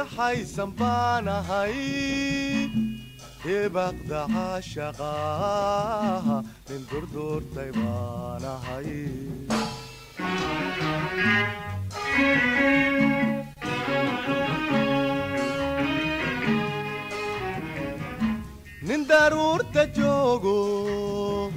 حيسن بانا هاي تبقى عاشقاها من دردور تيبانا هاي من ضرور تجوغو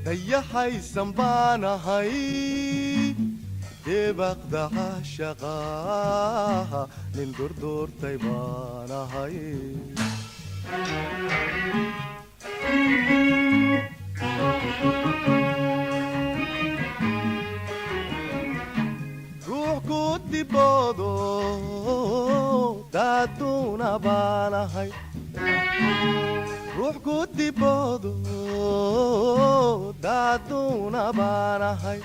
دي حيسن بانا هاي تبقى عاشقاها من دردور تيبانا هاي روح كنت بودو دادونا بانا هاي روح كنت بودو دادونا بانا هاي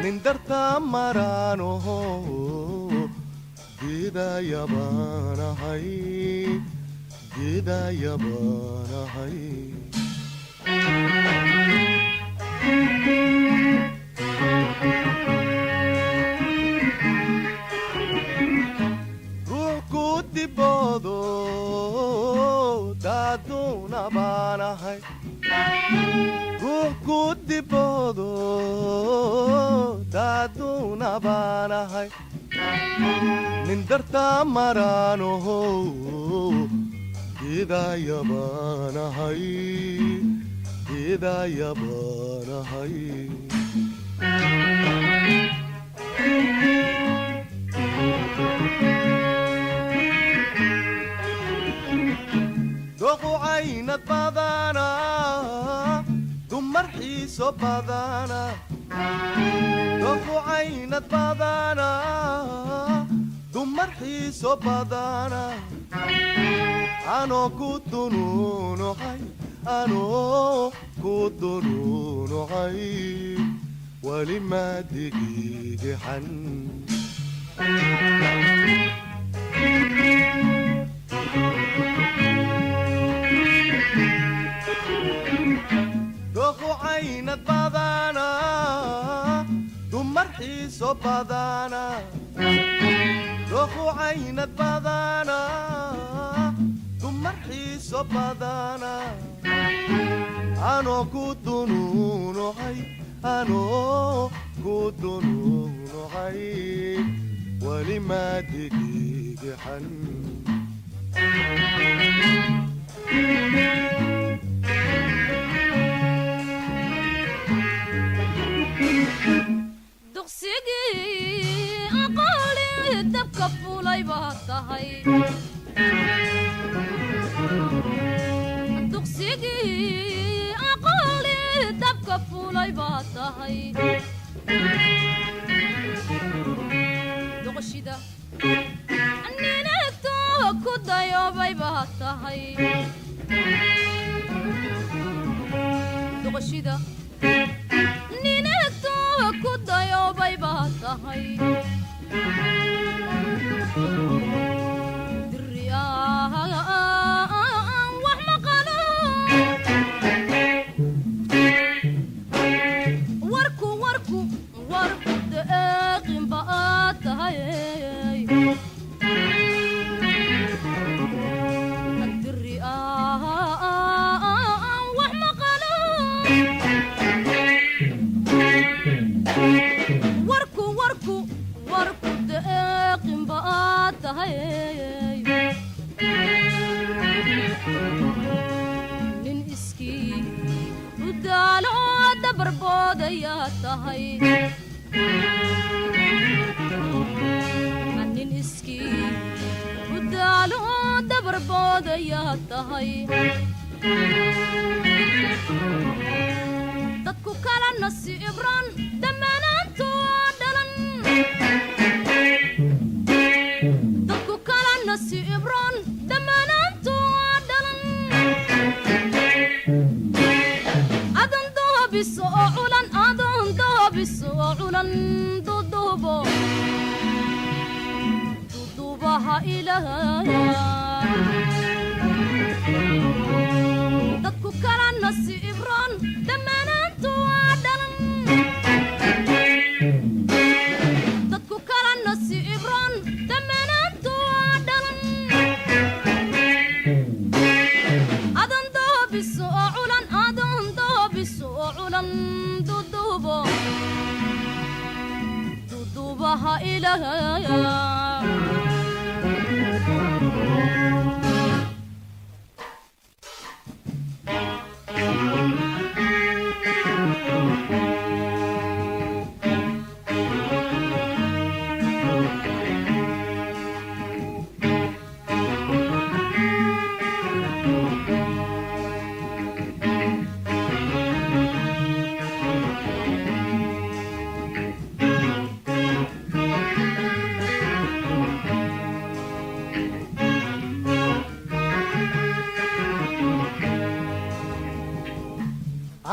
من درتا مرانو ديدا يابانا هاي ديدا يابانا هاي روح كنت بودو دادونا بانا هاي روح كنت بودو دادونا بانا هاي من درتا مرانو ديدا يابانا هاي ديدا يابانا هاي دوغو عينت بادانا دمر حيسو بادانا دوغو عينت بادانا دمر حيسو بادانا أنا كنت نونو حي أنا كنت نونو حي ولما دقيقي حن دوخو عينت بادانا دمر حيسو بادانا دوخو عينت بادانا دمر حيسو بادانا أنا كنت نونو حي أنا كنت نونو حي ولما دقيقي حن دقسيقي أقولي دبكة فولاي باتهاي دقسيقي أقولي دبكة فولاي باتهاي دقشيدا أني نكتو كودا يوباي باتهاي دقشيدا كودا يوباي باتهاي دريا وحما قالوا وركو وركو وركو دقيقين باتهاي دريا وحما قالوا وركو وركو وركو دقيقين باتهاي نين اسكي ودالو دبر بوديا تهاي نين اسكي ودالو دبر بوديا تهاي dadku kala nasiibran dhammaanaantu waa dhalan dadku kala nasiibran dhammaanaantu waa dhalan adan doobiso oo culan adan doobiso oo culan dudubaha ilaahay dadku kala nasiibran dhammaanaantu waa dhalan dadku kala nasiibran dhammaanaantu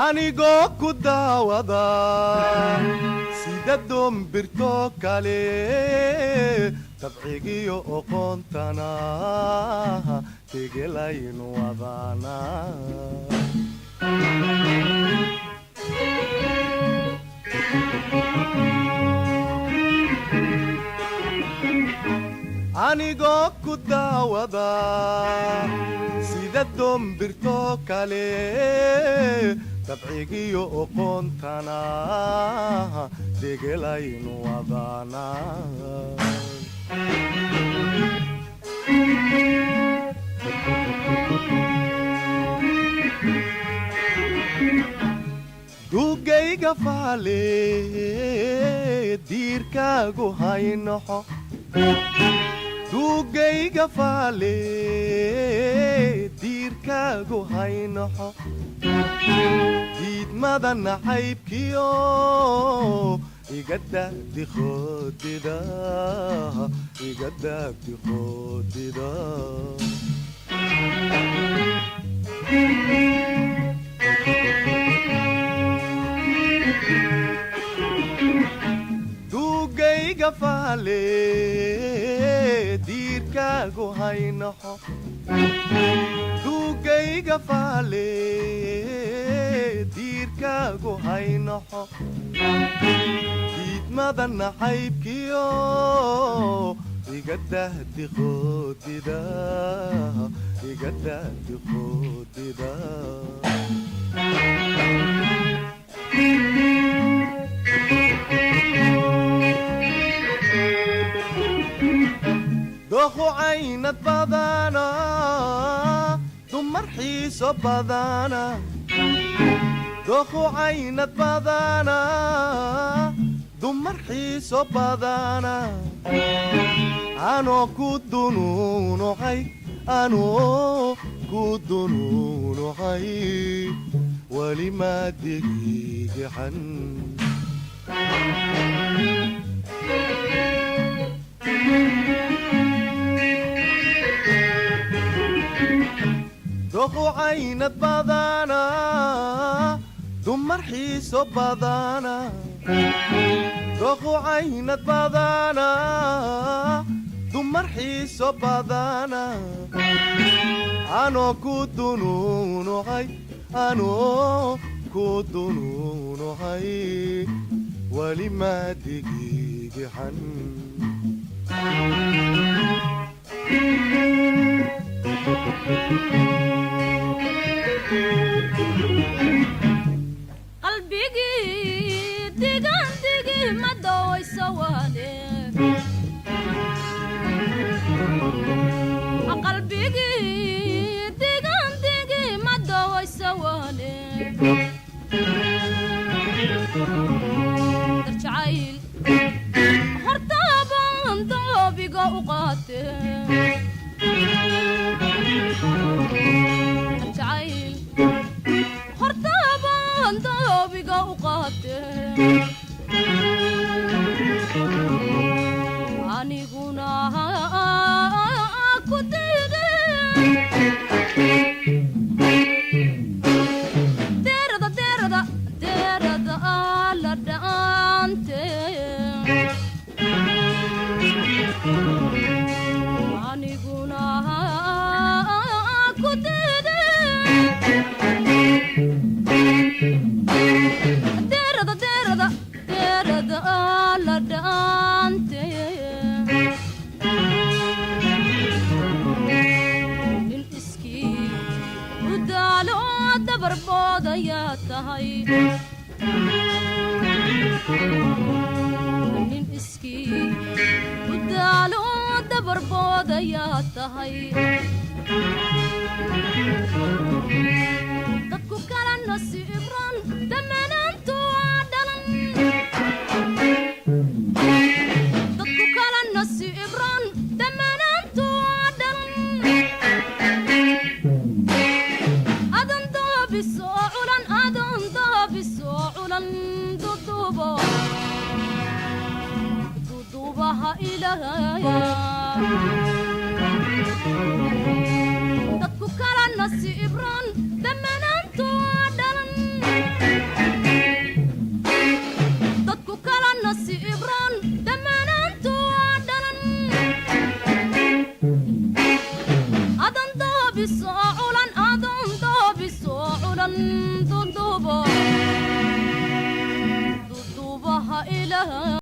anigoo ku daawada sida doombirtoo kale tabcigiyo oqoontana tegelaynu wadana anigoo ku daawada sida doombirtoo kale tabcigiyo oqoontana degelaynu wadana dugayga faale diirkaagu haynoxo dugayga faale diirkaagu haynoxo diidmada nacaybkiyo iga daagdi qoodida iga daagdi qoodida dugayga faale diirkaagu haynoxo dugayga faale diirkaagu haynoxo diidmada nacaybkiyo iga daahdi qoodida iga daahdi qoodida dooqu caynad badana dumar xiiso badana dooqu caynad badana dumar xiiso badana anoo ku dunuunucay anoo ku dunuunucay weli maa degigaxan dooqu caynad badana dumar xiiso badana dooqu caynad badana dumar xiiso badana anoo ku dunuunucay anoo ku dunuunucay weli maa degigaxan qalbigii digandigi ma dawayso waane qalbigii digandigi ma dawayso waane darjacayl hortaaban doobiga u qaate darjacayl hortaaban doobiga u qaate aniguna ku diide derada derada derada la dhaante aniguna ku diide derada derada derada la dhaante nin iskii u daalo dabarboodaya tahay nin iskii dabar boodayaa tahay dadku kala nasiibran dhammaanaantu waa dhalan dadku kala nasiibran dhammaanaantu waa dhalan adan daabisoo culan adan daabisoo culan dudubaha ilaahaya dadku kala nasiibran dhammaanaantu waa dhalan dadku kala nasiibran dhammaanaantu waa dhalan adan daabisoo culan adan daabisoo culan dudubaha ilaahaya